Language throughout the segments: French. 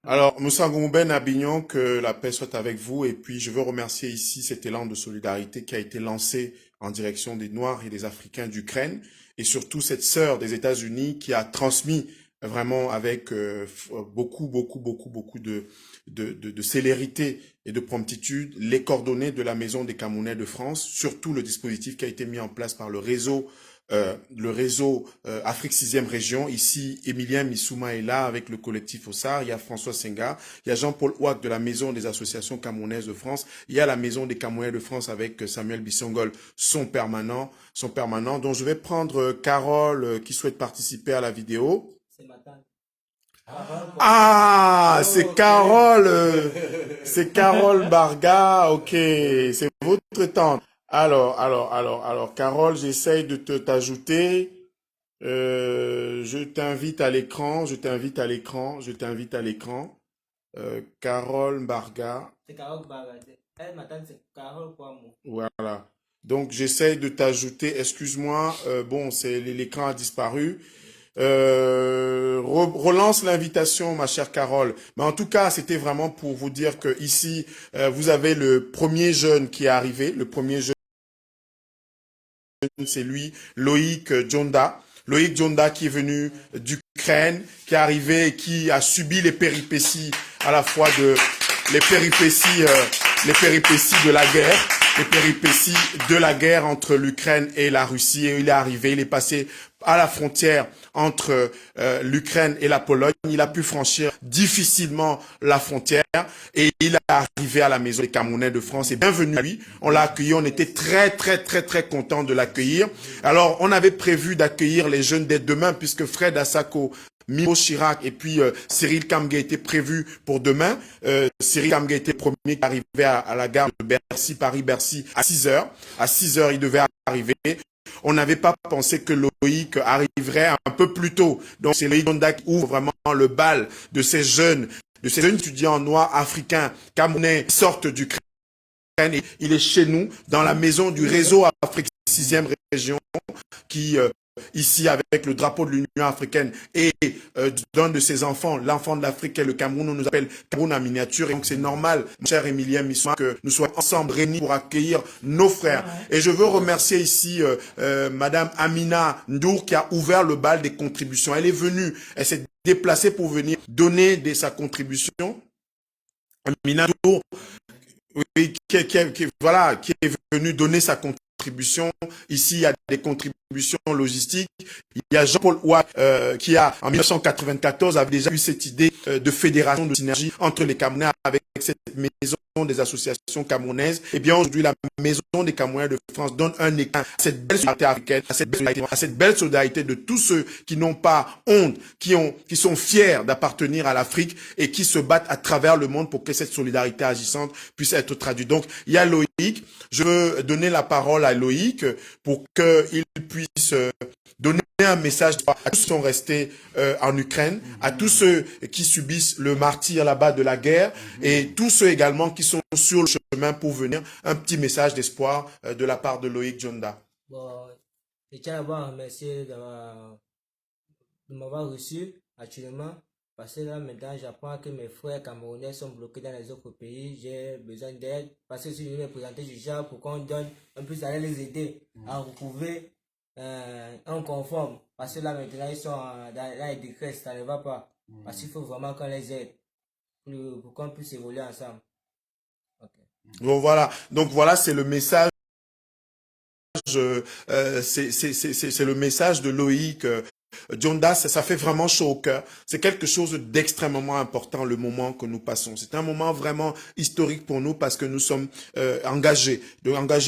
Alors, Moussa Ngouben Abignon, que la paix soit avec vous. Et puis, je veux remercier ici cet élan de solidarité qui a été lancé en direction des Noirs et des Africains d'Ukraine. Et surtout, cette sœur des États-Unis qui a transmis vraiment avec beaucoup de célérité et de promptitude les coordonnées de la Maison des Camerounais de France, surtout le dispositif qui a été mis en place par le réseau Afrique 6e région. Ici, Emilien Missouma est là avec le collectif OSAR, il y a François Senga, il y a Jean-Paul Ouak de la Maison des associations camerounaises de France, il y a la Maison des Camerounais de France avec Samuel Bissongol, son permanent. Donc je vais prendre Carole qui souhaite participer à la vidéo. Ah, c'est Carole Barga, ok, c'est votre tante. Alors, Carole, j'essaye de t'ajouter. Je t'invite à l'écran, je t'invite à l'écran. Carole Barga. C'est Carole Barga. Elle, madame, c'est Carole Poimou. Voilà. Donc, j'essaye de t'ajouter. Excuse-moi. Bon, l'écran a disparu. Relance l'invitation, ma chère Carole. Mais en tout cas, c'était vraiment pour vous dire que ici, vous avez le premier jeune qui est arrivé. Le premier jeune, c'est lui, Loïc Djonda. Loïc Djonda qui est venu d'Ukraine, qui est arrivé et qui a subi les péripéties à la fois les péripéties de la guerre. Les péripéties de la guerre entre l'Ukraine et la Russie. Et il est arrivé, il est passé à la frontière entre l'Ukraine et la Pologne. Il a pu franchir difficilement la frontière et il est arrivé à la Maison des Camerounais de France. Et bienvenue à lui. On l'a accueilli, on était très content de l'accueillir. Alors, on avait prévu d'accueillir les jeunes dès demain puisque Fred Assako, Miro Chirac et puis Cyril Kamge était prévu pour demain. Cyril Kamge était premier qui arrivait à la gare de Bercy, Paris-Bercy à 6 heures. À 6 heures, il devait arriver. On n'avait pas pensé que Loïc arriverait un peu plus tôt. Donc c'est Loïc Djonda qui ouvre vraiment le bal de ces jeunes étudiants noirs africains camerounais qui sortent d'Ukraine. Et il est chez nous, dans la maison du réseau Afrique 6e région, qui ici avec le drapeau de l'Union africaine et d'un de ses enfants, l'enfant de l'Afrique et le Cameroun, on nous appelle Cameroun en miniature. Et donc c'est normal, mon cher Emilien Missouma, que nous soyons ensemble réunis pour accueillir nos frères. Et je veux remercier ici Madame Amina Ndour qui a ouvert le bal des contributions. Elle est venue, elle s'est déplacée pour venir donner sa contribution. Amina Ndour, oui, qui est venu donner sa contribution. Ici, il y a des contributions logistiques. Il y a Jean-Paul Ouak qui a, en 1994, avait déjà eu cette idée de fédération de synergie entre les Camerounais avec cette maison des associations camerounaises. Et bien aujourd'hui, la Maison des Camerounais de France donne un éclat à cette belle solidarité africaine, à cette belle solidarité de tous ceux qui n'ont pas honte, qui sont fiers d'appartenir à l'Afrique et qui se battent à travers le monde pour que cette solidarité agissante puisse être traduite. Donc, il y a Loïc. Je veux donner la parole à Loïc pour qu'il puisse donner un message à tous ceux qui sont restés en Ukraine, à tous ceux qui subissent le martyre là-bas de la guerre et tous ceux également qui sont sur le chemin pour venir. Un petit message d'espoir de la part de Loïc Djonda. Bon, je tiens d'abord à remercier de m'avoir reçu actuellement. Parce que là, maintenant, j'apprends que mes frères camerounais sont bloqués dans les autres pays. J'ai besoin d'aide. Parce que si je vais me présenter du genre pour qu'on donne un peu, ça allait les aider à retrouver un conforme. Parce que là, maintenant, ils sont dans les décrets, ça ne va pas. Parce qu'il faut vraiment qu'on les aide pour qu'on puisse évoluer ensemble. Okay. Bon, voilà. Donc, voilà, c'est le message. C'est le message de Loïc Djonda, ça fait vraiment chaud au cœur. C'est quelque chose d'extrêmement important, le moment que nous passons. C'est un moment vraiment historique pour nous parce que nous sommes engagés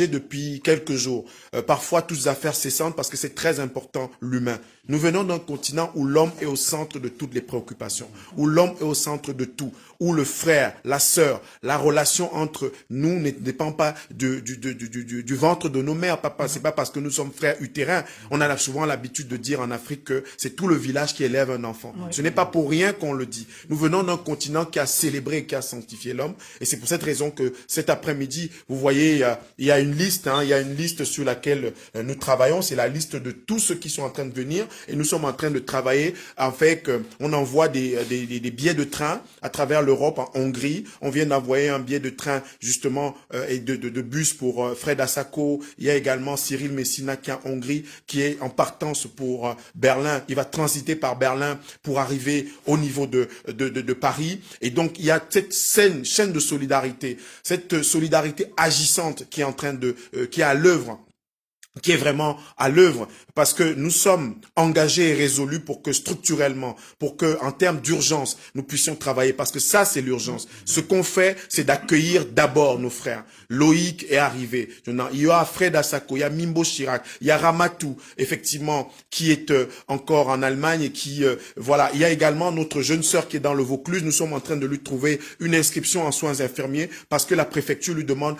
depuis quelques jours. Parfois, toutes affaires cessantes parce que c'est très important, l'humain. Nous venons d'un continent où l'homme est au centre de toutes les préoccupations, où l'homme est au centre de tout, où le frère, la sœur, la relation entre nous ne dépend pas du ventre de nos mères. C'est pas parce que nous sommes frères utérins. On a souvent l'habitude de dire en Afrique que c'est tout le village qui élève un enfant. Oui. Ce n'est pas pour rien qu'on le dit. Nous venons d'un continent qui a célébré et qui a sanctifié l'homme. Et c'est pour cette raison que cet après-midi, vous voyez, il y a une liste sur laquelle nous travaillons. C'est la liste de tous ceux qui sont en train de venir. et nous sommes en train de travailler en fait qu'on envoie des billets de train à travers l'Europe, en Hongrie. On vient d'envoyer un billet de train justement et de bus pour Fred Asako. Il y a également Cyril Messina qui est en Hongrie, qui est en partance pour Berlin. Il va transiter par Berlin pour arriver au niveau de Paris. Et donc il y a cette chaîne de solidarité, cette solidarité agissante qui est en train qui est à l'œuvre, qui est vraiment à l'œuvre, parce que nous sommes engagés et résolus pour que structurellement, pour que en termes d'urgence, nous puissions travailler, parce que ça c'est l'urgence. Ce qu'on fait, c'est d'accueillir d'abord nos frères. Loïc est arrivé, il y a Fred Asako, il y a Mimbo Chirac, il y a Ramatou, effectivement, qui est encore en Allemagne et qui, voilà, il y a également notre jeune sœur qui est dans le Vaucluse. Nous sommes en train de lui trouver une inscription en soins infirmiers parce que la préfecture lui demande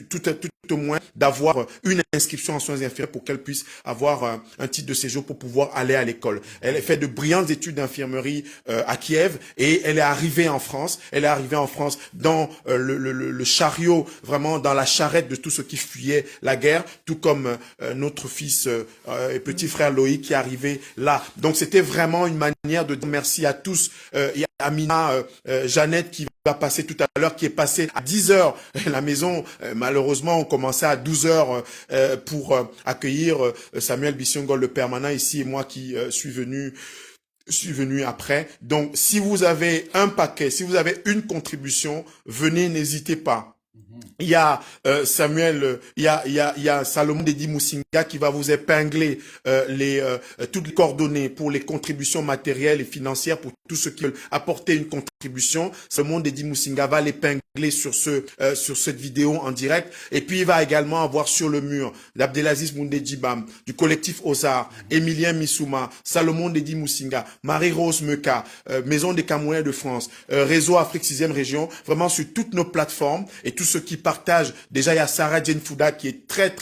tout au moins d'avoir une inscription en soins infirmiers pour qu'elle puisse avoir un titre de séjour pour pouvoir aller à l'école. Elle a fait de brillantes études d'infirmerie à Kiev et elle est arrivée en France. Elle est arrivée en France dans le chariot, vraiment dans la charrette de tout ce qui fuyait la guerre, tout comme notre fils et petit frère Loïc qui est arrivé là. Donc c'était vraiment une manière de dire merci à tous. Il y a Amina, Jeannette qui va passer tout à l'heure, qui est passée à 10 heures. La maison, malheureusement, on commençait à 12 heures pour accueillir Samuel Bissiongol, le permanent ici, et moi qui suis venu après. Donc, si vous avez un paquet, si vous avez une contribution, venez, n'hésitez pas. Il y a Samuel, il y a Salomon Dedi Moussinga qui va vous épingler toutes les coordonnées pour les contributions matérielles et financières pour tous ceux qui veulent apporter une contribution. Salomon Dedi Moussinga va l'épingler sur cette vidéo en direct. Et puis il va également avoir sur le mur d'Abdelaziz Moundedjibam, du collectif Ozar, Emilien Missouma, Salomon Dedi Moussinga, Marie-Rose Meka, Maison des Camerounais de France, Réseau Afrique 6e région, vraiment sur toutes nos plateformes et tous ceux qui partagent. Déjà, il y a Sarah Jane Fouda qui est très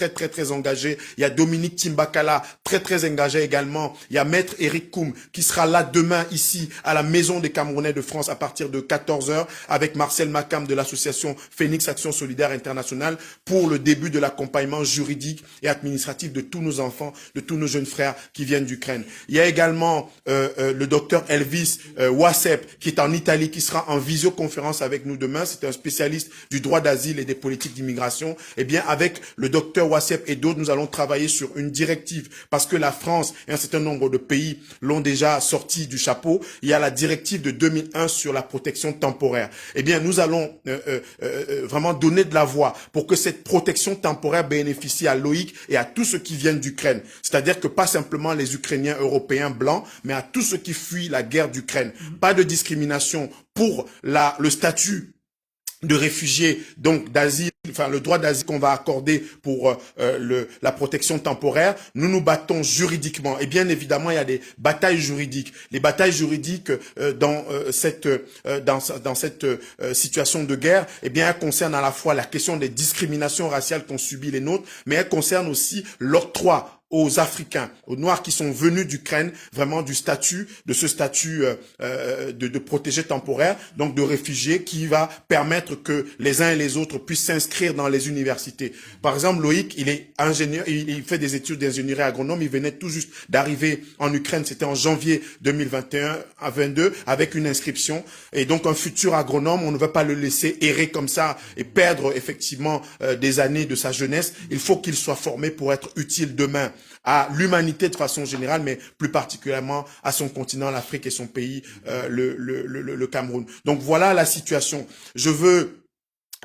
engagée. Il y a Dominique Timbakala, très engagé également. Il y a Maître Eric Koum qui sera là demain ici à la Maison des Camerounais de France à partir de 14 h avec Marcel Makam de l'association Phoenix Action Solidaire Internationale pour le début de l'accompagnement juridique et administratif de tous nos enfants, de tous nos jeunes frères qui viennent d'Ukraine. Il y a également le docteur Elvis Wassep qui est en Italie, qui sera en visioconférence avec nous demain. C'est un spécialiste du droit d'asile et des politiques d'immigration. Eh bien, avec le docteur Wassep et d'autres, nous allons travailler sur une directive parce que la France et un certain nombre de pays l'ont déjà sorti du chapeau. Il y a la directive de 2001 sur la protection temporaire. Eh bien, nous allons vraiment donner de la voix pour que cette protection temporaire bénéficie à Loïc et à tous ceux qui viennent d'Ukraine. C'est-à-dire que pas simplement les Ukrainiens européens blancs, mais à tous ceux qui fuient la guerre d'Ukraine. Pas de discrimination pour le statut de réfugiés, donc d'asile, enfin le droit d'asile qu'on va accorder pour la protection temporaire. Nous nous battons juridiquement et bien évidemment il y a des batailles juridiques. Les batailles juridiques dans cette situation de guerre, eh bien elles concernent à la fois la question des discriminations raciales qu'ont subi les nôtres, mais elles concernent aussi l'octroi aux Africains, aux Noirs qui sont venus d'Ukraine, vraiment de ce statut de protégé temporaire, donc de réfugiés, qui va permettre que les uns et les autres puissent s'inscrire dans les universités. Par exemple, Loïc, il est ingénieur, il fait des études d'ingénierie agronome, il venait tout juste d'arriver en Ukraine, c'était en janvier 2021 à 22, avec une inscription, et donc un futur agronome, on ne va pas le laisser errer comme ça et perdre effectivement des années de sa jeunesse. Il faut qu'il soit formé pour être utile demain à l'humanité de façon générale, mais plus particulièrement à son continent, l'Afrique et son pays, le Cameroun. Donc voilà la situation. Je veux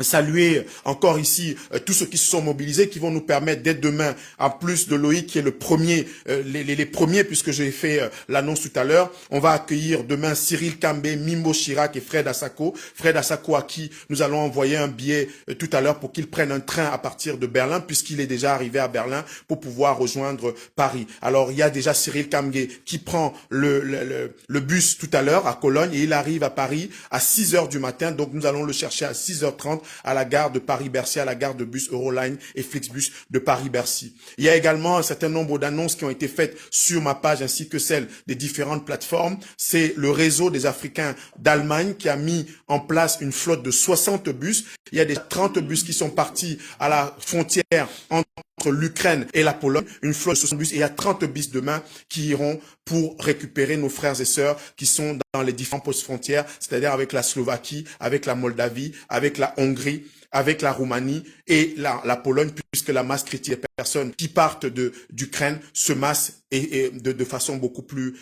saluer encore ici tous ceux qui se sont mobilisés, qui vont nous permettre dès demain, en plus de Loïc qui est le premier, les premiers, puisque j'ai fait l'annonce tout à l'heure, on va accueillir demain Cyril Kambé, Mimbo Chirac et Fred Asako. Fred Asako à qui nous allons envoyer un billet tout à l'heure pour qu'il prenne un train à partir de Berlin, puisqu'il est déjà arrivé à Berlin pour pouvoir rejoindre Paris. Alors il y a déjà Cyril Kambé qui prend le bus tout à l'heure à Cologne et il arrive à Paris à 6 h du matin, donc nous allons le chercher à 6 h 30 à la gare de Paris-Bercy, à la gare de bus Euroline et Flixbus de Paris-Bercy. Il y a également un certain nombre d'annonces qui ont été faites sur ma page ainsi que celles des différentes plateformes. C'est le réseau des Africains d'Allemagne qui a mis en place une flotte de 60 bus. Il y a des 30 bus qui sont partis à la frontière entre l'Ukraine et la Pologne, une flotte de 60 bus, et il y a 30 bus demain qui iront pour récupérer nos frères et sœurs qui sont dans les différents postes frontières, c'est-à-dire avec la Slovaquie, avec la Moldavie, avec la Hongrie, avec la Roumanie et la Pologne, puisque la masse critique des personnes qui partent d'Ukraine se masse et de façon beaucoup plus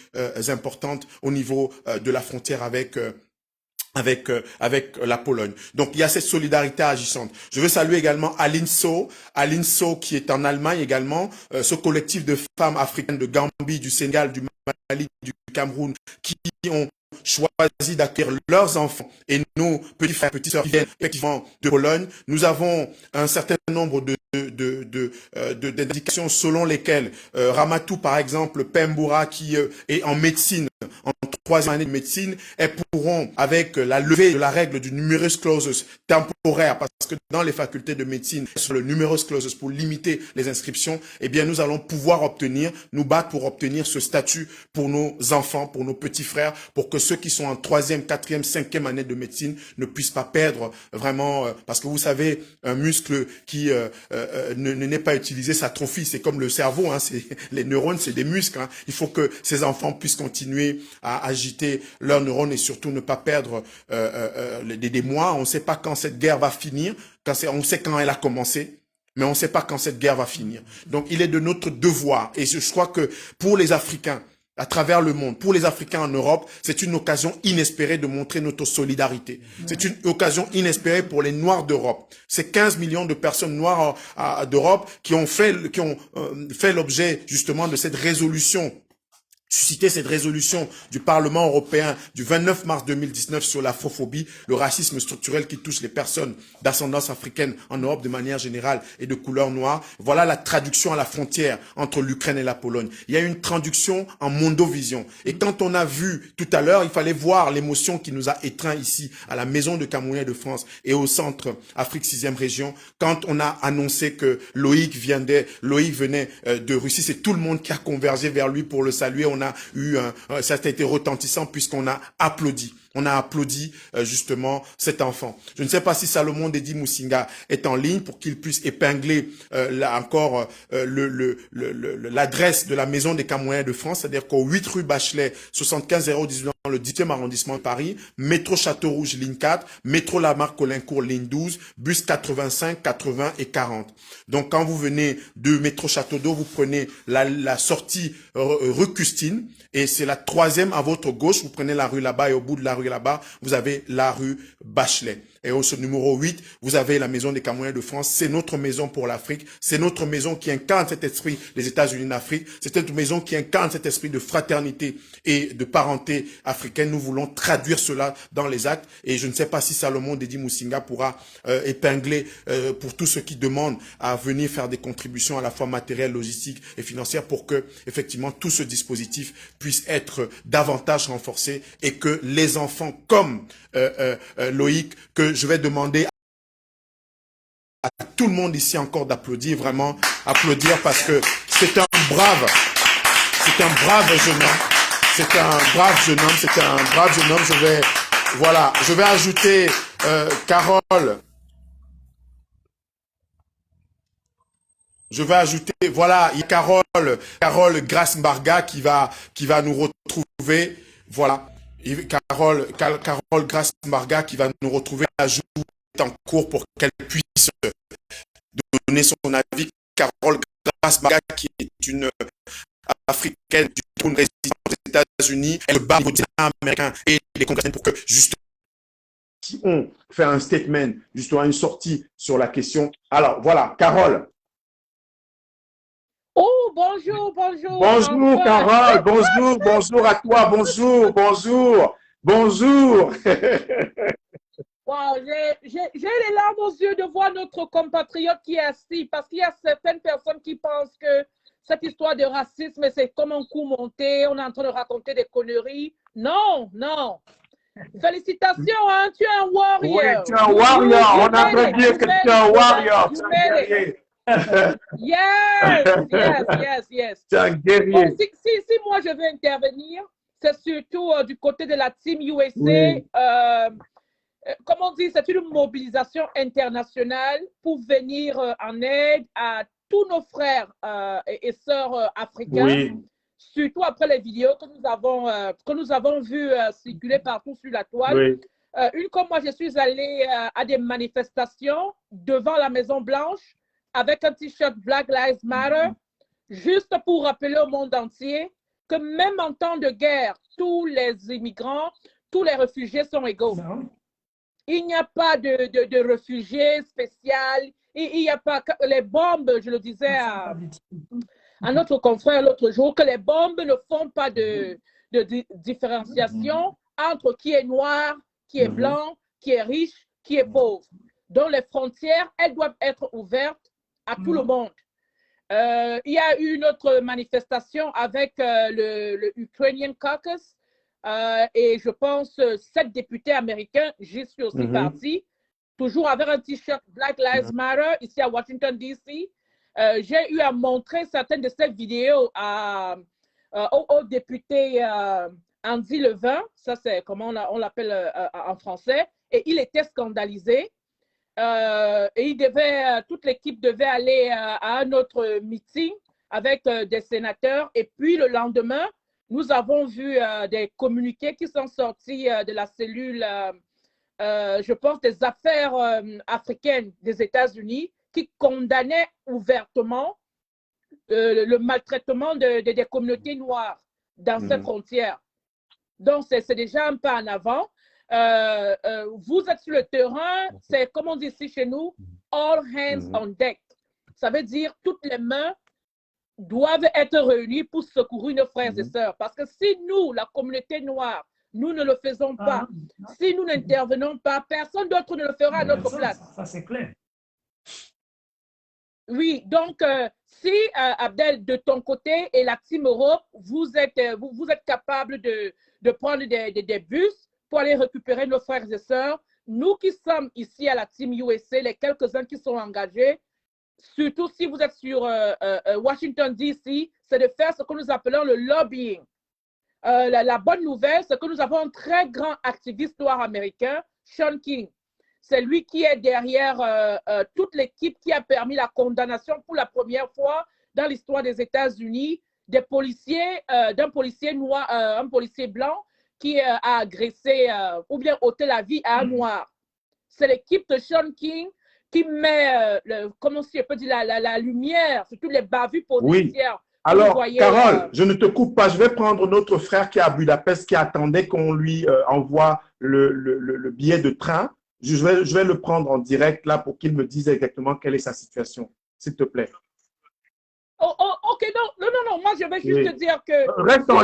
importante au niveau de la frontière avec la Pologne. Donc, il y a cette solidarité agissante. Je veux saluer également Aline So qui est en Allemagne également, ce collectif de femmes africaines de Gambie, du Sénégal, du Mali, du Cameroun, qui ont choisi d'accueillir leurs enfants et nos petits frères, petites sœurs qui viennent effectivement de Pologne. Nous avons un certain nombre d'indications selon lesquelles Ramatou, par exemple, Pemboura, qui est en médecine, en troisième année de médecine, elles pourront, avec la levée de la règle du numerus clausus temporaire, parce que dans les facultés de médecine, sur le numerus clausus pour limiter les inscriptions, eh bien, nous allons pouvoir nous battre pour obtenir ce statut pour nos enfants, pour nos petits frères, pour que ceux qui sont en troisième, quatrième, cinquième année de médecine ne puissent pas perdre vraiment, parce que vous savez, un muscle qui n'est pas utilisé s'atrophie, c'est comme le cerveau, hein, les neurones, c'est des muscles, hein. Il faut que ces enfants puissent continuer à agiter leurs neurones et surtout ne pas perdre des mois. On ne sait pas quand cette guerre va finir, on sait quand elle a commencé, mais on ne sait pas quand cette guerre va finir. Donc il est de notre devoir, et je crois que pour les Africains, à travers le monde, pour les Africains en Europe, c'est une occasion inespérée de montrer notre solidarité. C'est une occasion inespérée pour les Noirs d'Europe. C'est 15 millions de personnes noires d'Europe qui ont fait l'objet justement de cette résolution, susciter cette résolution du Parlement européen du 29 mars 2019 sur l'afrophobie, le racisme structurel qui touche les personnes d'ascendance africaine en Europe de manière générale et de couleur noire. Voilà la traduction à la frontière entre l'Ukraine et la Pologne. Il y a une traduction en mondovision. Et quand on a vu tout à l'heure, il fallait voir l'émotion qui nous a étreints ici à la Maison de Camerounais de France et au Centre Afrique 6e région, quand on a annoncé que Loïc venait de Russie. C'est tout le monde qui a convergé vers lui pour le saluer. Ça a été retentissant puisqu'on a applaudi. On a applaudi justement cet enfant. Je ne sais pas si Salomon Dedi Musinga est en ligne pour qu'il puisse épingler l'adresse de la Maison des Camerounais de France, c'est-à-dire qu'au 8 rue Bachelet, 75 018 dans le 10e arrondissement de Paris, métro Château-Rouge, ligne 4, métro Lamarck-Colincourt, ligne 12, bus 85, 80 et 40. Donc quand vous venez de métro Château d'Eau, vous prenez la sortie rue Custine, et c'est la troisième à votre gauche, vous prenez la rue là-bas, et au bout de la rue là-bas, vous avez la rue Bachelet. Et au numéro 8, vous avez la Maison des Camerounais de France. C'est notre maison pour l'Afrique. C'est notre maison qui incarne cet esprit des États-Unis d'Afrique. C'est notre maison qui incarne cet esprit de fraternité et de parenté africaine. Nous voulons traduire cela dans les actes. Et je ne sais pas si Salomon Dedi Musinga pourra épingler pour tous ceux qui demandent à venir faire des contributions à la fois matérielles, logistiques et financières pour que, effectivement, tout ce dispositif puisse être davantage renforcé et que les enfants comme Loïc, que je vais demander à tout le monde ici encore d'applaudir, vraiment applaudir parce que c'est un brave jeune homme. C'est un brave jeune homme. Je vais ajouter Carole. Je vais ajouter, voilà, il y a Carole Grace-Mbarga qui va nous retrouver. Voilà. Carole Grace-Marga qui va nous retrouver à jour en cours pour qu'elle puisse donner son avis. Carole Grace-Marga qui est une africaine d'une résidence aux États-Unis, elle bat les américains et les congrès pour que justement si on fait un statement, justement une sortie sur la question. Alors voilà, Carole. Oh, bonjour. Bonjour, Carole, bonjour à toi, bonjour. Wow, j'ai les larmes aux yeux de voir notre compatriote qui est assis, parce qu'il y a certaines personnes qui pensent que cette histoire de racisme, c'est comme un coup monté, on est en train de raconter des conneries. Non. Félicitations, hein, tu es un Oui, warrior. tu es un warrior. On aimerait dire que tu es un warrior. You Tu es un made it. guerrier. Yes. Tu es un Bon, guerrier. si moi je veux intervenir, c'est surtout du côté de la Team USA. Oui. Comme on dit, c'est une mobilisation internationale pour venir en aide à tous nos frères et sœurs africains. Oui. Surtout après les vidéos que nous avons vues circuler partout sur la toile. Oui. Une comme moi, je suis allée à des manifestations devant la Maison Blanche avec un t-shirt Black Lives Matter, juste pour rappeler au monde entier que même en temps de guerre, tous les immigrants, tous les réfugiés sont égaux. Il n'y a pas de réfugiés spéciaux. Il n'y a pas les bombes, je le disais à notre confrère l'autre jour, que les bombes ne font pas de différenciation entre qui est noir, qui est blanc, qui est riche, qui est pauvre. Donc les frontières, elles doivent être ouvertes à tout le monde. Il y a eu une autre manifestation avec le Ukrainian Caucus et je pense 7 députés américains, j'y suis aussi partie, toujours avec un t-shirt Black Lives Matter ici à Washington, D.C. J'ai eu à montrer certaines de ces vidéos au député Andy Levin, ça c'est comment on l'appelle en français, et il était scandalisé. Et toute l'équipe devait aller à un autre meeting avec des sénateurs. Et puis le lendemain, nous avons vu des communiqués qui sont sortis de la cellule, je pense, des affaires africaines des États-Unis qui condamnaient ouvertement le maltraitement des communautés noires dans ces frontières. Donc, c'est déjà un pas en avant. Vous êtes sur le terrain, c'est comme on dit ici chez nous, all hands on deck. Ça veut dire toutes les mains doivent être réunies pour secourir nos frères et sœurs. Parce que si nous, la communauté noire, nous ne le faisons pas, si nous n'intervenons pas, personne d'autre ne le fera à notre place. Ça c'est clair. Oui, donc si Abdel, de ton côté et la Team Europe, vous êtes capable de prendre des bus pour aller récupérer nos frères et sœurs, nous qui sommes ici à la Team USA, les quelques-uns qui sont engagés, surtout si vous êtes sur Washington, D.C., c'est de faire ce que nous appelons le lobbying. La bonne nouvelle, c'est que nous avons un très grand activiste noir américain, Sean King. C'est lui qui est derrière toute l'équipe qui a permis la condamnation pour la première fois dans l'histoire des États-Unis d'un policier noir, un policier blanc qui a agressé ou bien ôté la vie à un noir. C'est l'équipe de Sean King qui met, comment je peux dire, la lumière sur toutes les bavures policières. Oui. Alors, Carole, je ne te coupe pas. Je vais prendre notre frère qui est à Budapest, qui attendait qu'on lui envoie le billet de train. Je vais le prendre en direct là pour qu'il me dise exactement quelle est sa situation, s'il te plaît. Ok, non, moi je vais juste te dire que… Reste en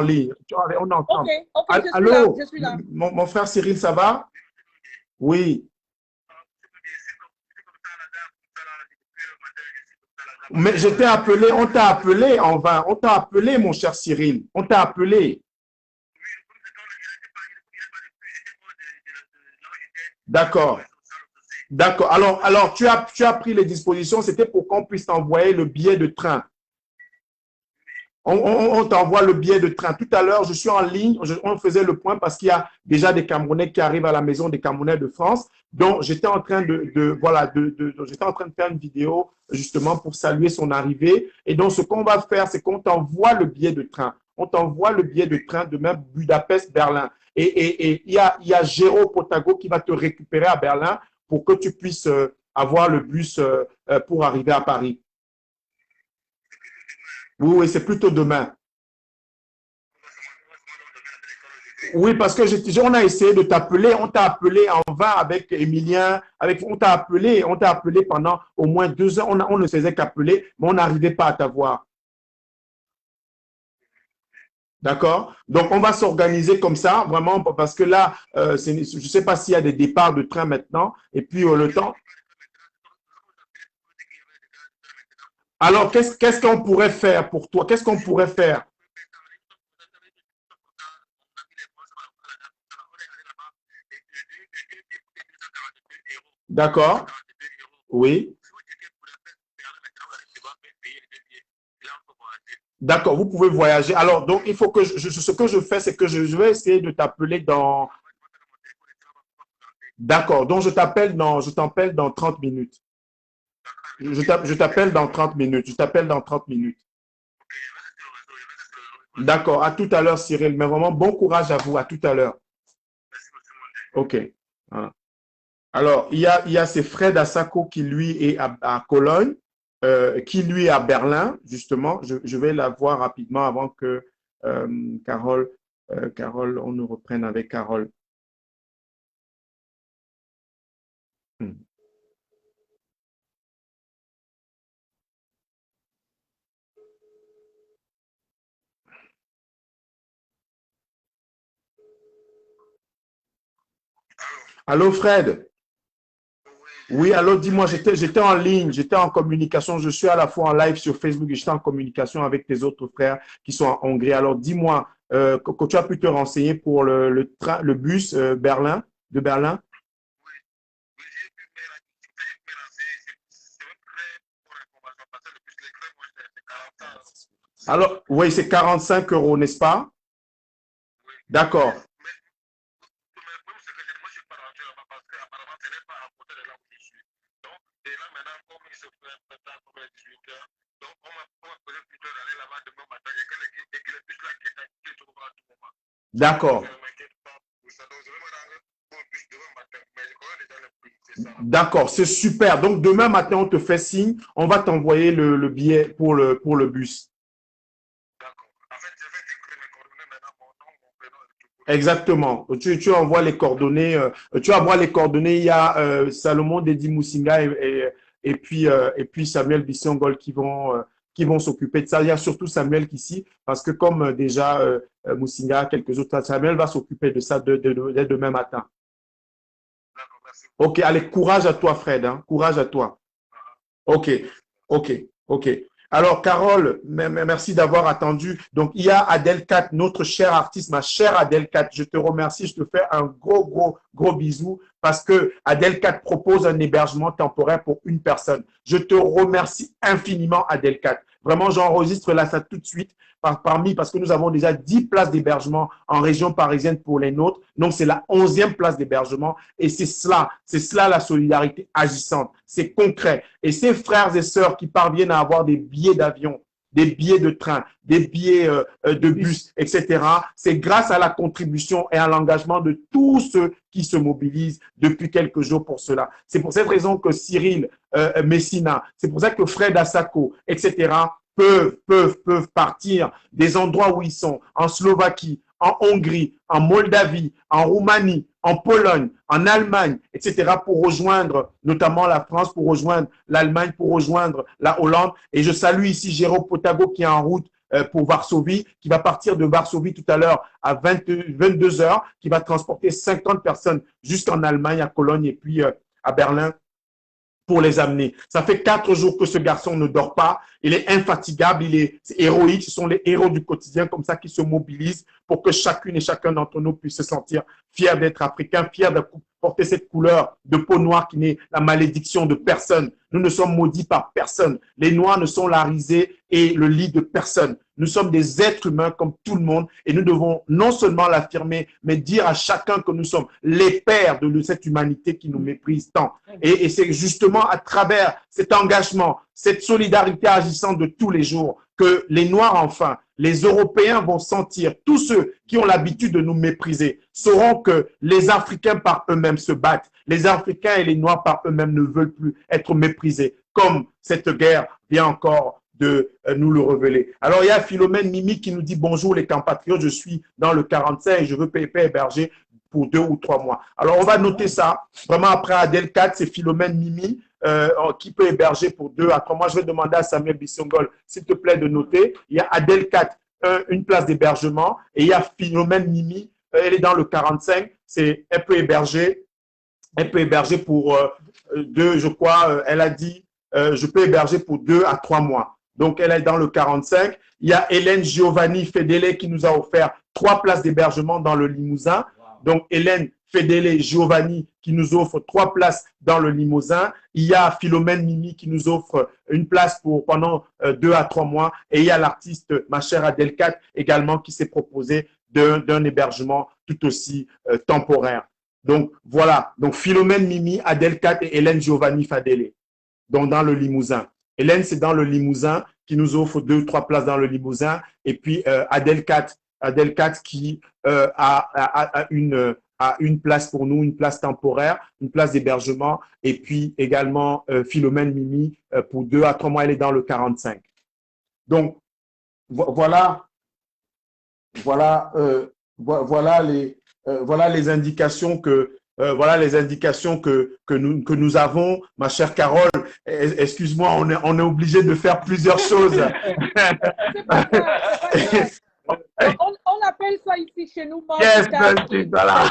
ligne. On entend. Ok, Allô, je suis là. Mon frère Cyril, ça va? Oui. Mais je t'ai appelé, on t'a appelé en vain. On t'a appelé, mon cher Cyril. On t'a appelé. D'accord. D'accord. Alors tu as pris les dispositions, c'était pour qu'on puisse t'envoyer le billet de train. On t'envoie le billet de train. Tout à l'heure, je suis en ligne, on faisait le point parce qu'il y a déjà des Camerounais qui arrivent à la maison des Camerounais de France. Donc, j'étais en train j'étais en train de faire une vidéo justement pour saluer son arrivée. Et donc, ce qu'on va faire, c'est qu'on t'envoie le billet de train. On t'envoie le billet de train de même Budapest-Berlin. Et il y a Géraud Potago qui va te récupérer à Berlin pour que tu puisses avoir le bus pour arriver à Paris. Oui, c'est plutôt demain. Oui, parce que on a essayé de t'appeler, on t'a appelé en vain avec Emilien, on t'a appelé pendant au moins 2 heures, on ne faisait qu'appeler, mais on n'arrivait pas à t'avoir. D'accord? Donc, on va s'organiser comme ça, vraiment, parce que là, je ne sais pas s'il y a des départs de train maintenant, et puis le temps. Alors, qu'est-ce qu'on pourrait faire pour toi? Qu'est-ce qu'on pourrait faire? D'accord. Oui. D'accord, vous pouvez voyager. Alors, donc, il faut que ce que je fais, c'est que je vais essayer de t'appeler dans. D'accord, donc je t'appelle dans 30 minutes. Je t'appelle dans 30 minutes. Je t'appelle dans 30 minutes. D'accord, à tout à l'heure, Cyril. Mais vraiment, bon courage à vous. À tout à l'heure. OK. Voilà. Alors, il y a c'est Fred Asako qui, lui, est à Cologne, qui, lui, est à Berlin, justement. Je vais la voir rapidement avant que Carole, Carole, on nous reprenne avec Carole. Hmm. Allô, Fred? Oui, alors dis-moi, j'étais en ligne, j'étais en communication, je suis à la fois en live sur Facebook et j'étais en communication avec tes autres frères qui sont en Hongrie. Alors dis-moi, que tu as pu te renseigner pour le bus Berlin, de Berlin? Alors, oui, c'est 45 euros, n'est-ce pas? D'accord. D'accord. D'accord, c'est super. Donc, demain matin, on te fait signe. On va t'envoyer le billet pour le bus. Exactement. Tu envoies les coordonnées. Tu envoies les coordonnées. Il y a Salomon Dedi Moussinga et puis Samuel Bissongol qui vont s'occuper de ça. Il y a surtout Samuel ici, parce que comme déjà Moussinga, quelques autres, Samuel va s'occuper de ça dès demain matin. Ok, allez, courage à toi, Fred. Hein. Courage à toi. Ok, ok, ok. Alors, Carole, merci d'avoir attendu. Donc, il y a Adèle Kat, notre chère artiste, ma chère Adèle Kat. Je te remercie, je te fais un gros bisou parce que Adèle Kat propose un hébergement temporaire pour une personne. Je te remercie infiniment, Adèle Kat. Vraiment, j'enregistre là ça tout de suite parce que nous avons déjà 10 places d'hébergement en région parisienne pour les nôtres. Donc, c'est la 11e place d'hébergement et c'est cela la solidarité agissante. C'est concret. Et ces frères et sœurs qui parviennent à avoir des billets d'avion, des billets de train, des billets de bus, etc., c'est grâce à la contribution et à l'engagement de tous ceux qui se mobilisent depuis quelques jours pour cela. C'est pour cette raison que Cyril Messina, c'est pour ça que Fred Asako, etc., peuvent partir des endroits où ils sont, en Slovaquie, en Hongrie, en Moldavie, en Roumanie, en Pologne, en Allemagne, etc., pour rejoindre notamment la France, pour rejoindre l'Allemagne, pour rejoindre la Hollande. Et je salue ici Jérôme Potago qui est en route pour Varsovie, qui va partir de Varsovie tout à l'heure à 22 heures, qui va transporter 50 personnes jusqu'en Allemagne, à Cologne et puis à Berlin pour les amener. Ça fait 4 jours que ce garçon ne dort pas. Il est infatigable, il est héroïque. Ce sont les héros du quotidien comme ça qui se mobilisent pour que chacune et chacun d'entre nous puisse se sentir fier d'être africain, fier de porter cette couleur de peau noire qui n'est la malédiction de personne. Nous ne sommes maudits par personne. Les Noirs ne sont la risée et le lit de personne. Nous sommes des êtres humains comme tout le monde et nous devons non seulement l'affirmer, mais dire à chacun que nous sommes les pères de cette humanité qui nous méprise tant. Et c'est justement à travers cet engagement, cette solidarité agissante de tous les jours que les Noirs, enfin, les Européens vont sentir, tous ceux qui ont l'habitude de nous mépriser, sauront que les Africains par eux-mêmes se battent. Les Africains et les Noirs par eux-mêmes ne veulent plus être méprisés, comme cette guerre vient encore de nous le révéler. Alors, il y a Philomène Mimi qui nous dit « Bonjour les compatriotes, je suis dans le 45 et je veux payer héberger pour 2 ou 3 mois. » Alors, on va noter ça. Vraiment, après Adèle 4, c'est Philomène Mimi qui peut héberger pour 2 à 3 mois. Je vais demander à Samuel Bissongol, s'il te plaît, de noter. Il y a Adèle 4, une place d'hébergement. Et il y a Philomène Mimi, elle est dans le 45. Elle peut héberger pour 2, je crois. Elle a dit, je peux héberger pour 2 à 3 mois. Donc, elle est dans le 45. Il y a Hélène Giovanni Fedele qui nous a offert 3 places d'hébergement dans le Limousin. Donc, Hélène, Fedele, Giovanni qui nous offre 3 places dans le Limousin. Il y a Philomène Mimi qui nous offre une place pour pendant 2 à 3 mois. Et il y a l'artiste, ma chère Adelkat, également qui s'est proposé d'un hébergement tout aussi temporaire. Donc, voilà. Donc, Philomène Mimi, Adelkat et Hélène Giovanni Fadele. Donc, dans le Limousin. Hélène, c'est dans le Limousin qui nous offre 2 ou 3 places dans le Limousin. Et puis, Adelkat qui a une place pour nous, une place temporaire, une place d'hébergement. Et puis, également, Philomène Mimi, pour 2 à 3 mois, elle est dans le 45. Donc, voilà les indications que nous avons, ma chère Carole. Excuse-moi, on est obligé de faire plusieurs choses. On appelle ça ici chez nous. Yes, voilà.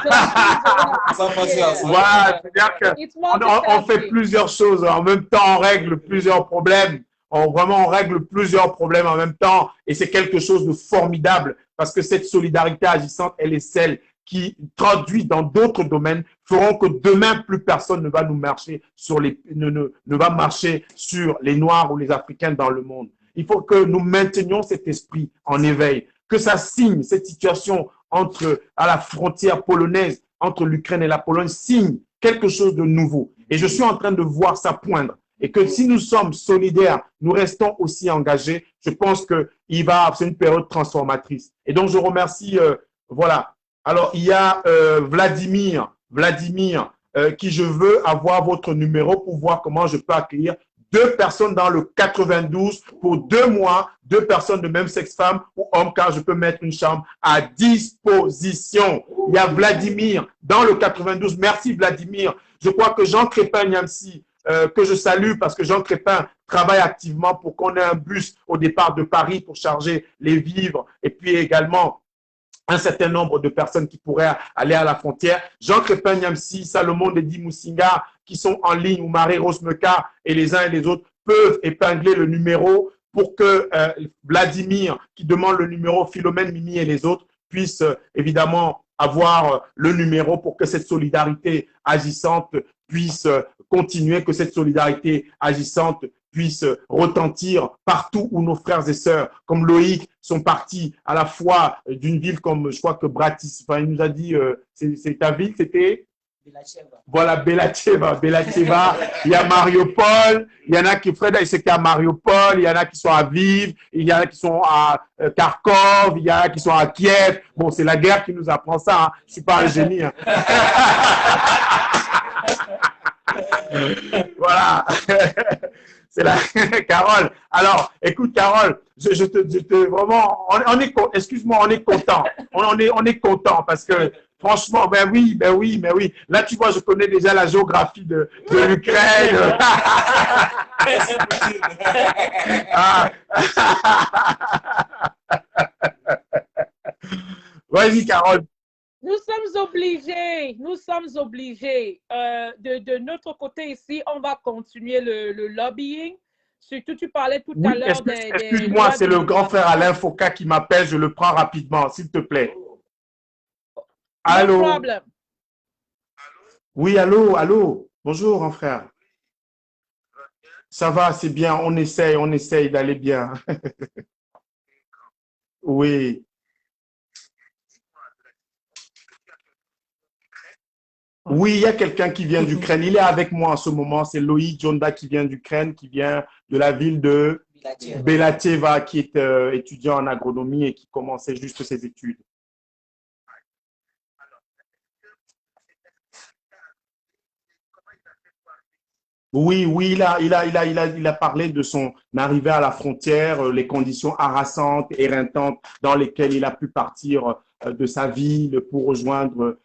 Voilà, c'est-à-dire qu'on fait plusieurs choses en même temps, on règle plusieurs problèmes. On règle plusieurs problèmes en même temps et c'est quelque chose de formidable parce que cette solidarité agissante, elle est celle qui, traduite dans d'autres domaines, feront que demain, plus personne ne va nous marcher sur ne va marcher sur les Noirs ou les Africains dans le monde. Il faut que nous maintenions cet esprit en éveil, que ça signe cette situation à la frontière polonaise, entre l'Ukraine et la Pologne, signe quelque chose de nouveau. Et je suis en train de voir ça poindre. Et que si nous sommes solidaires, nous restons aussi engagés, je pense que c'est une période transformatrice. Et donc, je remercie, voilà. Alors, il y a Vladimir, qui je veux avoir votre numéro pour voir comment je peux accueillir 2 personnes dans le 92 pour 2 mois, 2 personnes de même sexe, femme ou homme, car je peux mettre une chambre à disposition. Il y a Vladimir dans le 92. Merci Vladimir. Je crois que Jean Crépin-Niamsi, que je salue parce que Jean Crépin travaille activement pour qu'on ait un bus au départ de Paris pour charger les vivres et puis également un certain nombre de personnes qui pourraient aller à la frontière. Jean Crépin-Niamsi, Salomon Dedi Moussinga, qui sont en ligne, ou Marie-Rose Meka et les uns et les autres peuvent épingler le numéro pour que Vladimir, qui demande le numéro, Philomène, Mimi et les autres, puissent évidemment avoir le numéro pour que cette solidarité agissante puisse continuer, que cette solidarité agissante puisse retentir partout où nos frères et sœurs, comme Loïc, sont partis à la fois d'une ville comme, je crois que Bratislava, il nous a dit, c'est ta ville, c'était voilà, Belacheva. Il y a Mariupol, il y en a qui, Fred, c'est à Mariupol, il y en a qui sont à Viv, il y en a qui sont à Kharkov, il y en a qui sont à Kiev. Bon, c'est la guerre qui nous apprend ça, hein. Je suis pas un génie. Hein. Voilà. C'est la Carole. Alors, écoute, Carole, je te vraiment, excuse-moi, on est content. On est content parce que franchement, ben oui. Là, tu vois, je connais déjà la géographie de l'Ukraine. Ah. Vas-y, Carole. Nous sommes obligés. De notre côté ici, on va continuer le lobbying. Surtout, tu parlais tout à l'heure des… Excuse-moi, c'est le grand frère Alain Foucault qui m'appelle. Je le prends rapidement, s'il te plaît. Allô? No problem. Oui, allô. Bonjour, grand frère. Ça va, c'est bien. On essaye d'aller bien. Oui. Oui, il y a quelqu'un qui vient d'Ukraine. Il est avec moi en ce moment. C'est Loïc Jonda qui vient d'Ukraine, qui vient de la ville de Belateva, qui est étudiant en agronomie et qui commençait juste ses études. Oui, il a parlé de son arrivée à la frontière, les conditions harassantes, éreintantes dans lesquelles il a pu partir de sa ville pour rejoindre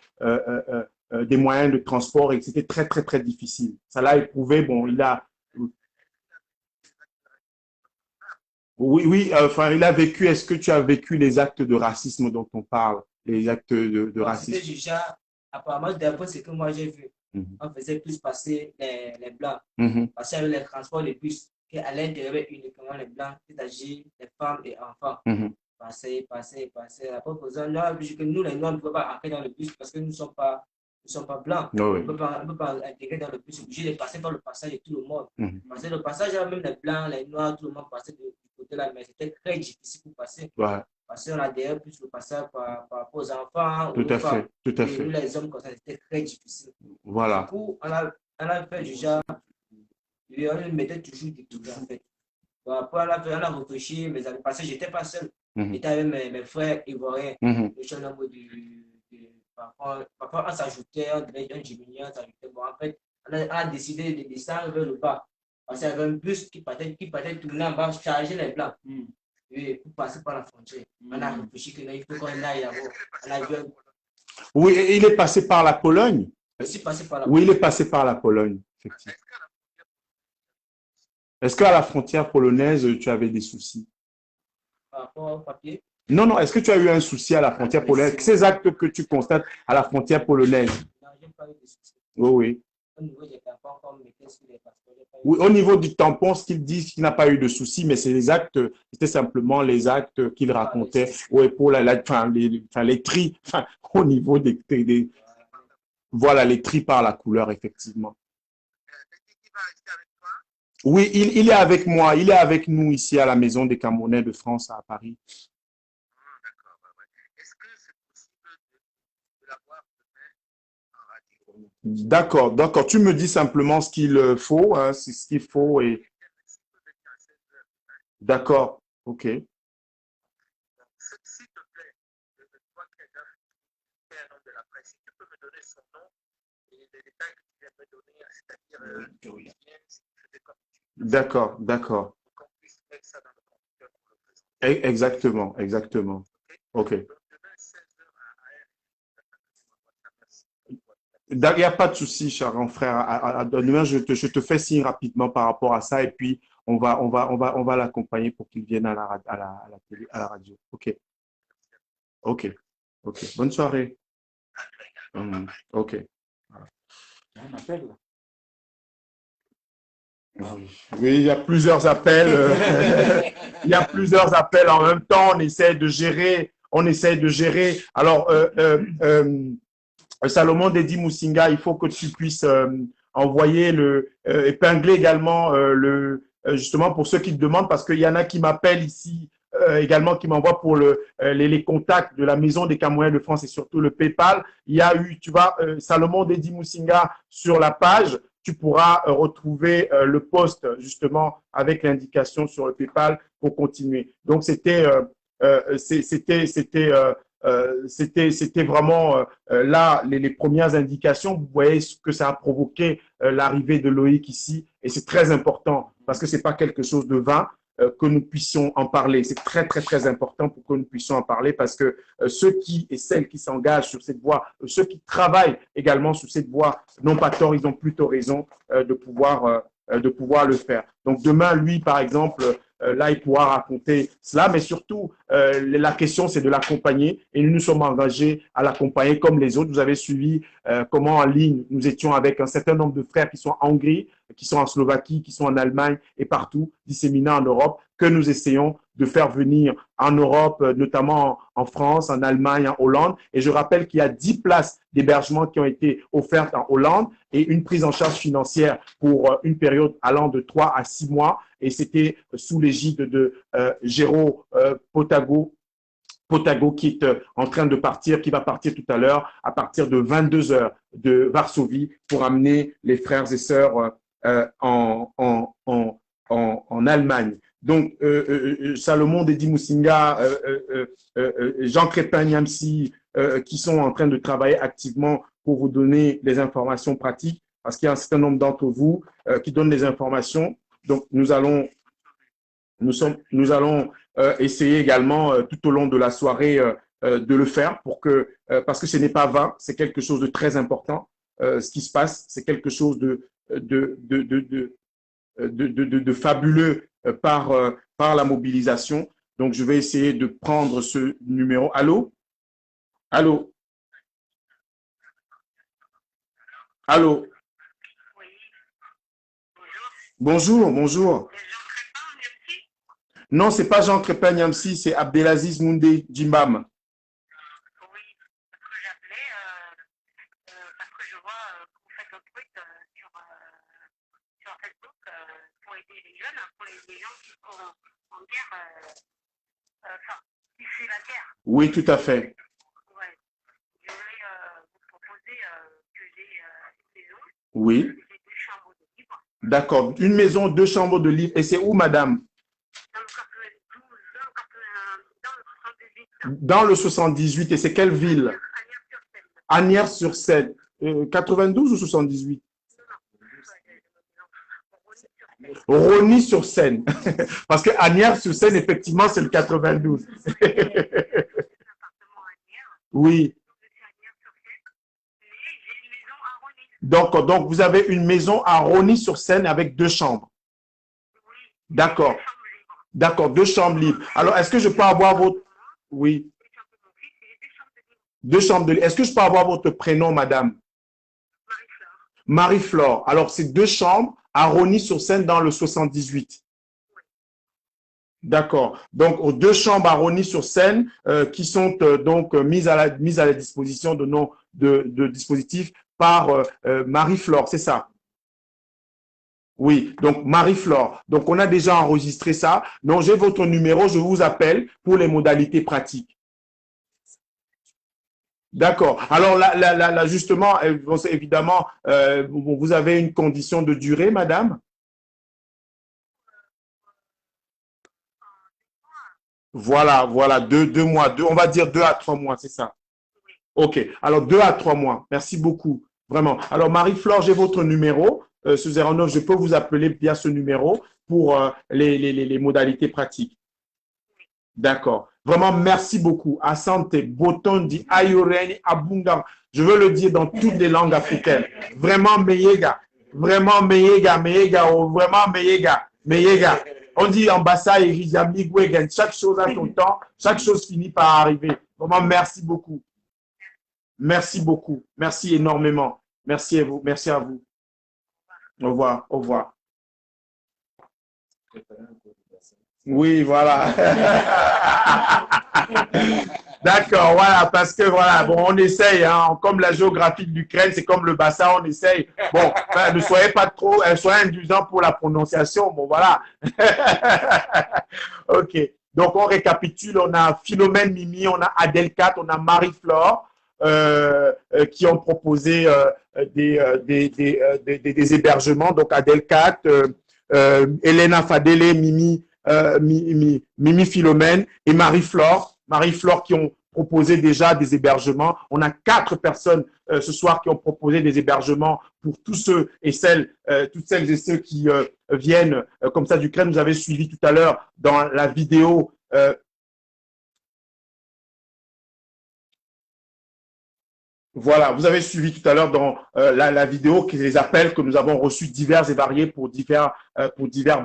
des moyens de transport et que c'était très, très, très difficile. Ça l'a éprouvé. Bon, il a… Oui, enfin, il a vécu… Est-ce que tu as vécu les actes de racisme dont on parle? Les actes de racisme? C'était déjà, apparemment, d'après ce que moi j'ai vu, on faisait plus passer les Blancs, passer avec les transports de bus, qu'à l'intérieur uniquement les Blancs, c'est-à-dire les femmes et enfants. passer. Après, posant, là, vu que nous, les Noirs, on ne peut pas entrer dans le bus parce que nous ne sommes pas blancs. Oui, oui. On peut pas intégrer dans le bus, obligé de passer par le passage de tout le monde. Mhm. Passer le passage, là, même les blancs, les noirs, tout le monde passait du côté là, mais c'était très difficile pour passer. Ouais, Parce qu'on a derrière plus le passage par rapport aux enfants, tout aux à femmes. fait, tout à Et nous, fait. les hommes, comme ça, c'était très difficile. Du Voilà. coup, on a fait du genre, et on le mettait toujours des trucs en fait. Bon, après, on a réfléchi, mes amis, parce que j'étais pas seul. Mhm. J'étais avec mes frères ivoiriens. Mhm. Le nombre parfois, on s'ajoutait, on diminuait, on s'ajoutait. Bon, en fait, on a décidé de descendre vers le bas. Parce qu'il y avait un bus qui partait tourner en bas, charger les blancs. Et pour passer par la frontière. On a réfléchi qu'il faut qu'on aille là-bas. On a vu Oui, et il est passé par la Pologne. aussi passer par la Oui, il est passé par la Pologne, effectivement. Est-ce qu'à la frontière polonaise, tu avais des soucis? par rapport au papier. Non, non, est-ce que tu as eu un souci à la frontière polonaise? Ces actes que tu constates à la frontière polonaise? Non, j'ai pas eu de soucis. Oui, oui. Au niveau des tampons, comme mettait sur les passeports, j'ai pas eu Oui, au niveau du tampon, ce qu'il dit, qu'il n'a pas eu de soucis, mais c'est les actes, c'était simplement les actes qu'il racontait, oui, pour les tris, enfin, au niveau voilà, les tris par la couleur, effectivement. Oui, il est avec moi, il est avec nous ici à la Maison des Camerounais de France à Paris. D'accord, d'accord. Tu me dis simplement ce qu'il faut, hein, c'est ce qu'il faut et d'accord, ok. D'accord, d'accord. Exactement, exactement. Ok. Il n'y a pas de souci, cher grand frère. Demain, je te fais signe rapidement par rapport à ça et puis on va l'accompagner pour qu'il vienne à la télé, à la radio. Ok, ok, ok. Bonne soirée. Ok. un appel là. Oui, oui, il y a plusieurs appels. Il y a plusieurs appels en même temps. On essaie de gérer. On essaie de gérer. Alors, Salomon Dedi Moussinga, il faut que tu puisses envoyer épingler également justement pour ceux qui te demandent, parce qu'il y en a qui m'appellent ici également, qui m'envoient pour les contacts de la Maison des Camerounais de France et surtout le PayPal. Il y a eu, tu vois, Salomon Dedi Moussinga sur la page. Tu pourras retrouver le post justement avec l'indication sur le PayPal pour continuer. Donc, c'était c'était vraiment là les premières indications. Vous voyez ce que ça a provoqué l'arrivée de Loïc ici, et c'est très important parce que c'est pas quelque chose de vain que nous puissions en parler. C'est très très très important pour que nous puissions en parler parce que ceux qui et celles qui s'engagent sur cette voie, ceux qui travaillent également sur cette voie n'ont pas tort, ils ont plutôt raison de pouvoir le faire. Donc demain, lui par exemple, là, il pourra raconter cela, mais surtout, la question, c'est de l'accompagner et nous nous sommes engagés à l'accompagner comme les autres. Vous avez suivi comment en ligne, nous étions avec un certain nombre de frères qui sont en Hongrie, qui sont en Slovaquie, qui sont en Allemagne et partout, disséminés en Europe, que nous essayons de faire venir en Europe, notamment en France, en Allemagne, en Hollande. Et je rappelle qu'il y a 10 places d'hébergement qui ont été offertes en Hollande et une prise en charge financière pour une période allant de 3 à 6 mois. Et c'était sous l'égide de Géraud Potago qui est en train de partir, qui va partir tout à l'heure à partir de 22 heures de Varsovie pour amener les frères et sœurs en Allemagne. Donc, Salomon Dedi Moussinga, Jean Crépin Niamsi, qui sont en train de travailler activement pour vous donner les informations pratiques, parce qu'il y a un certain nombre d'entre vous qui donnent des informations. Donc, nous allons essayer également tout au long de la soirée de le faire parce que ce n'est pas vain, c'est quelque chose de très important. Ce qui se passe, c'est quelque chose de fabuleux par la mobilisation. Donc, je vais essayer de prendre ce numéro. Allô? Allô? Allô? Bonjour, bonjour. Non, c'est pas Jean Crépin Niamsi, c'est Abdelaziz Moundé Djimbam. Oui, parce que j'appelais, parce que je vois que vous faites un truc sur Facebook pour aider les jeunes, pour aider les gens qui sont en guerre, enfin, qui fuient la guerre. Oui, tout à fait. Ouais. Je voulais vous proposer que j'ai une maison, Oui. j'ai 2 chambres de libre, D'accord. Une maison, 2 chambres de livres. Et c'est où, madame? dans le 92, dans le 78, Dans le 78. Et c'est quelle ville? Agnières-sur-Seine. Agnières-sur-Seine. 92 ou 78? Non, Rosny-sur-Seine. Parce que Agnières-sur-Seine, effectivement, c'est le 92. appartement à Agnières, Oui. je suis à Agnières-sur-Seine, mais j'ai une maison à Rony. Donc, vous avez une maison à Rosny-sur-Seine avec 2 chambres. Oui, D'accord. 2 chambres libres. D'accord, 2 chambres libres. Alors, est-ce que je peux avoir votre... Oui. Les chambres de mon fils et les 2 chambres de libre. 2 chambres de... Est-ce que je peux avoir votre prénom, madame? Marie-Flore. Marie-Flore. Alors, c'est 2 chambres à Rosny-sur-Seine dans le 78. D'accord. Donc, 2 chambres à Rosny-sur-Seine qui sont donc mises à la disposition de nos de dispositifs par Marie-Flore, c'est ça? Oui, donc Marie-Flore. Donc, on a déjà enregistré ça. Donc, j'ai votre numéro, je vous appelle pour les modalités pratiques. D'accord. Alors, là, justement, évidemment, vous avez une condition de durée, madame? Voilà, 2 mois, on va dire 2 à 3 mois, c'est ça. OK. Alors, 2 à 3 mois. Merci beaucoup. Vraiment. Alors, Marie-Flore, j'ai votre numéro. Ce 09, je peux vous appeler via ce numéro pour les modalités pratiques. D'accord. Vraiment, merci beaucoup. Asante, Botondi, Ayoreni, Abunga. Je veux le dire dans toutes les langues africaines. Vraiment, Meyega. Vraiment, Meyega, oh, vraiment, Meyega. On dit ambassade et Rizami, Gwegen. Chaque chose a son temps. Chaque chose finit par arriver. Vraiment, merci beaucoup. Merci beaucoup. Merci énormément. Merci à vous. Merci à vous. Au revoir. Au revoir. Oui, voilà. D'accord, voilà, parce que voilà, bon, on essaye, hein, comme la géographie de l'Ukraine, c'est comme le bassin, on essaye. Bon, ne soyez pas trop, soyez indulgents pour la prononciation, bon, voilà. OK, donc on récapitule, on a Philomène Mimi, on a Adelkat, on a Marie-Flore, qui ont proposé des hébergements, donc Adelkat, Elena Fadele, Mimi, Mimi Philomène et Marie-Flore qui ont proposé déjà des hébergements. On a 4 personnes ce soir qui ont proposé des hébergements pour tous ceux et celles, toutes celles et ceux qui viennent comme ça d'Ukraine. Vous avez suivi tout à l'heure dans la vidéo voilà, vous avez suivi tout à l'heure dans la vidéo que les appels que nous avons reçus divers et variés pour divers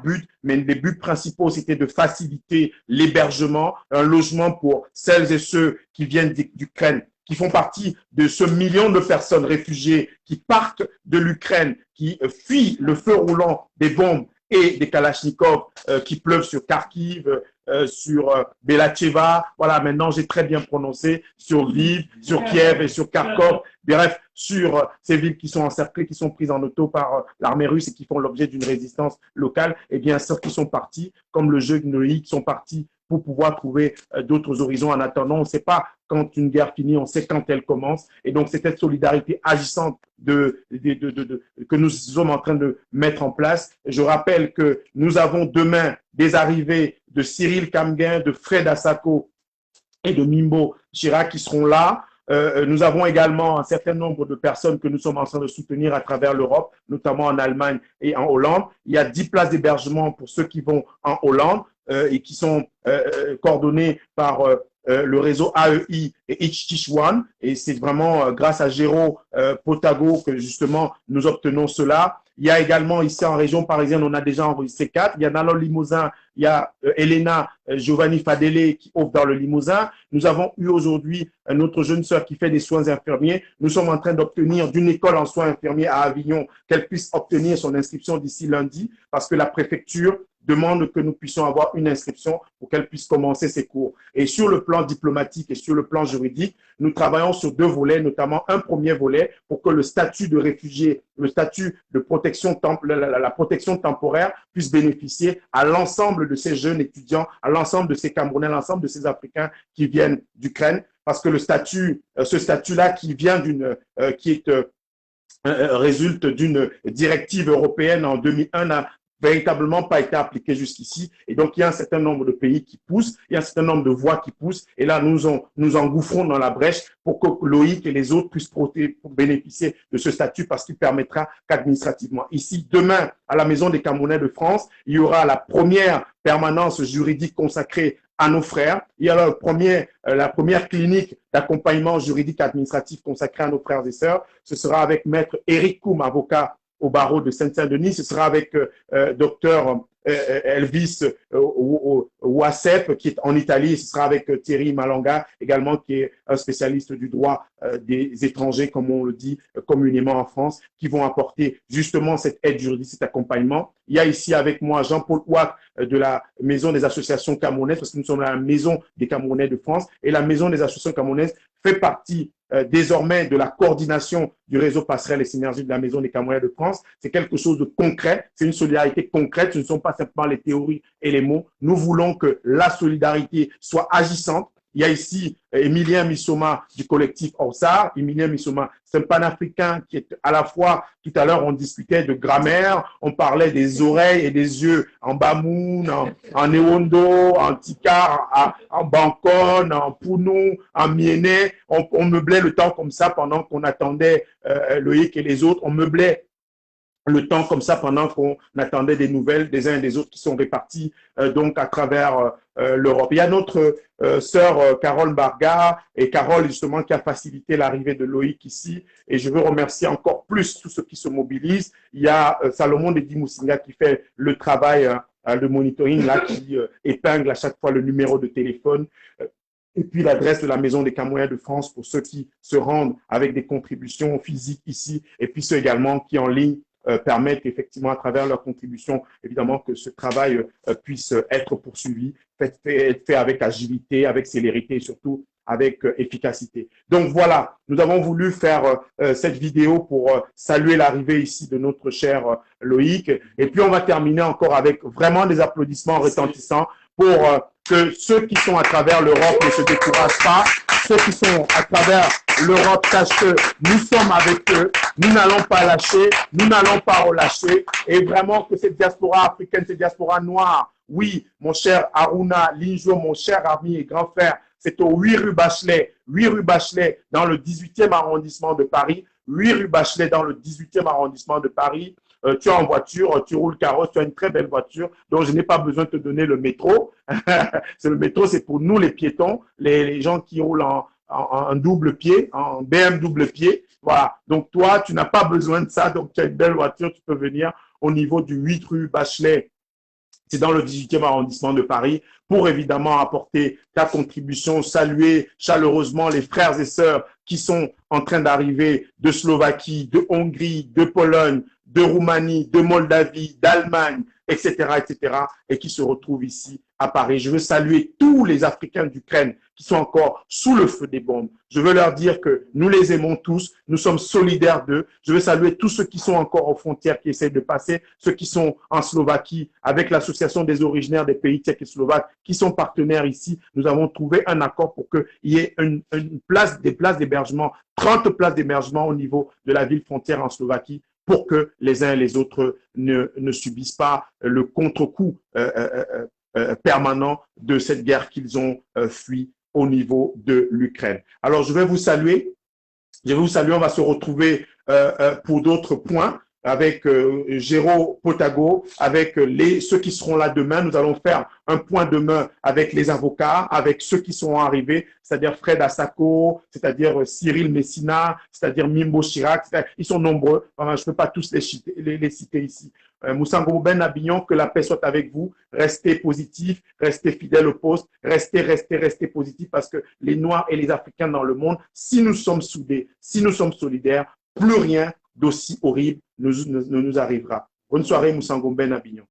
buts, mais les buts principaux, c'était de faciliter l'hébergement, un logement pour celles et ceux qui viennent d'Ukraine, qui font partie de ce million de personnes réfugiées qui partent de l'Ukraine, qui fuient le feu roulant des bombes et des kalachnikovs qui pleuvent sur Kharkiv, sur Belacheva, voilà, maintenant j'ai très bien prononcé, sur Lviv, sur Kiev et sur Kharkov, bref, sur ces villes qui sont encerclées, qui sont prises en auto par l'armée russe et qui font l'objet d'une résistance locale, et bien ceux qui sont partis, comme le jeu Noï, qui sont partis pour pouvoir trouver d'autres horizons. En attendant, on ne sait pas quand une guerre finit, on sait quand elle commence. Et donc, c'est cette solidarité agissante que nous sommes en train de mettre en place. Je rappelle que nous avons demain des arrivées de Cyril Kamguin, de Fred Asako et de Mimbo Chirac qui seront là. Nous avons également un certain nombre de personnes que nous sommes en train de soutenir à travers l'Europe, notamment en Allemagne et en Hollande. Il y a 10 places d'hébergement pour ceux qui vont en Hollande et qui sont coordonnés par le réseau AEI et Itch One. Et c'est vraiment grâce à Géraud Potago que justement nous obtenons cela. Il y a également ici en région parisienne, on a déjà enregistré 4. Il y a dans le Limousin, il y a Elena Giovanni Fadele qui offre dans le Limousin. Nous avons eu aujourd'hui notre jeune sœur qui fait des soins infirmiers. Nous sommes en train d'obtenir d'une école en soins infirmiers à Avignon qu'elle puisse obtenir son inscription d'ici lundi parce que la préfecture demande que nous puissions avoir une inscription pour qu'elle puisse commencer ses cours. Et sur le plan diplomatique et sur le plan juridique, nous travaillons sur 2 volets, notamment un premier volet pour que le statut de réfugié, le statut de protection, la protection temporaire puisse bénéficier à l'ensemble de ces jeunes étudiants, à l'ensemble de ces Camerounais, à l'ensemble de ces Africains qui viennent d'Ukraine, parce que ce statut-là qui vient résulte d'une directive européenne en 2001 n'a véritablement pas été appliqué jusqu'ici. Et donc, il y a un certain nombre de pays qui poussent, il y a un certain nombre de voix qui poussent. Et là, nous engouffrons dans la brèche pour que Loïc et les autres puissent bénéficier de ce statut parce qu'il permettra qu'administrativement. Ici, demain, à la Maison des Camerounais de France, il y aura la première permanence juridique consacrée à nos frères. Il y a la première clinique d'accompagnement juridique administratif consacrée à nos frères et sœurs. Ce sera avec maître Eric Koum, avocat au barreau de Saint-Denis. Ce sera avec docteur Elvis Ouassep qui est en Italie. Ce sera avec Thierry Malanga également qui est un spécialiste du droit des étrangers, comme on le dit communément en France, qui vont apporter justement cette aide juridique, cet accompagnement. Il y a ici avec moi Jean-Paul Ouak de la Maison des associations camerounaises, parce que nous sommes la Maison des Camerounais de France, et la Maison des associations camerounaises fait partie désormais de la coordination du réseau Passerelle et Synergie de la Maison des Camerounais de France. C'est quelque chose de concret, c'est une solidarité concrète, ce ne sont pas simplement les théories et les mots. Nous voulons que la solidarité soit agissante. Il y a ici Emilien Missoma du collectif Orsar. Emilien Missoma, c'est un panafricain qui est à la fois, tout à l'heure on discutait de grammaire, on parlait des oreilles et des yeux en Bamoun, en Ewondo, en Tikar, en Bancon, en Pounou, en Miéné. On meublait le temps comme ça pendant qu'on attendait Loïc et les autres. On meublait le temps comme ça pendant qu'on attendait des nouvelles des uns et des autres qui sont répartis donc à travers l'Europe. Il y a notre sœur Carole Barga et Carole justement qui a facilité l'arrivée de Loïc ici et je veux remercier encore plus tous ceux qui se mobilisent. Il y a Salomon Dedi Moussinga qui fait le travail de monitoring là qui épingle à chaque fois le numéro de téléphone. Et puis l'adresse de la Maison des Camerounais de France pour ceux qui se rendent avec des contributions physiques ici et puis ceux également qui en ligne permettent effectivement à travers leur contribution, évidemment, que ce travail puisse être poursuivi, fait avec agilité, avec célérité et surtout avec efficacité. Donc voilà, nous avons voulu faire cette vidéo pour saluer l'arrivée ici de notre cher Loïc. Et puis on va terminer encore avec vraiment des applaudissements retentissants pour que ceux qui sont à travers l'Europe ne se découragent pas, ceux qui sont à travers l'Europe sachent que nous sommes avec eux, nous n'allons pas lâcher, nous n'allons pas relâcher, et vraiment que cette diaspora africaine, cette diaspora noire, oui, mon cher Aruna Linjo, mon cher ami et grand frère, c'est au 8 rue Bachelet dans le 18e arrondissement de Paris, 8 rue Bachelet dans le 18e arrondissement de Paris. Tu es en voiture, tu roules carrosse, tu as une très belle voiture, donc je n'ai pas besoin de te donner le métro. Le métro, c'est pour nous les piétons, les gens qui roulent en double pied, en BM double pied. Voilà, donc toi, tu n'as pas besoin de ça, donc tu as une belle voiture, tu peux venir au niveau du 8 rue Bachelet. C'est dans le 18e arrondissement de Paris pour évidemment apporter ta contribution, saluer chaleureusement les frères et sœurs qui sont en train d'arriver de Slovaquie, de Hongrie, de Pologne, de Roumanie, de Moldavie, d'Allemagne, etc., et qui se retrouvent ici à Paris. Je veux saluer tous les Africains d'Ukraine qui sont encore sous le feu des bombes. Je veux leur dire que nous les aimons tous, nous sommes solidaires d'eux. Je veux saluer tous ceux qui sont encore aux frontières, qui essaient de passer, ceux qui sont en Slovaquie, avec l'association des originaires des pays tchèques et slovaques, qui sont partenaires ici. Nous avons trouvé un accord pour qu'il y ait des places d'hébergement, 30 places d'hébergement au niveau de la ville frontière en Slovaquie, pour que les uns et les autres ne subissent pas le contre-coup permanent de cette guerre qu'ils ont fui au niveau de l'Ukraine. Alors, je vais vous saluer. On va se retrouver pour d'autres points. avec Géraud Potago, avec ceux qui seront là demain. Nous allons faire un point demain avec les avocats, avec ceux qui sont arrivés, c'est-à-dire Fred Assako, c'est-à-dire Cyril Messina, c'est-à-dire Mimbo Chirac. Ils sont nombreux. Enfin, je ne peux pas tous les citer ici. Moussa Ngouben Abignon, que la paix soit avec vous. Restez positifs, restez fidèles au poste, restez positifs parce que les Noirs et les Africains dans le monde, si nous sommes soudés, si nous sommes solidaires, plus rien d'aussi horrible ne nous arrivera. Bonne soirée, Moussa Ngouben Abignon.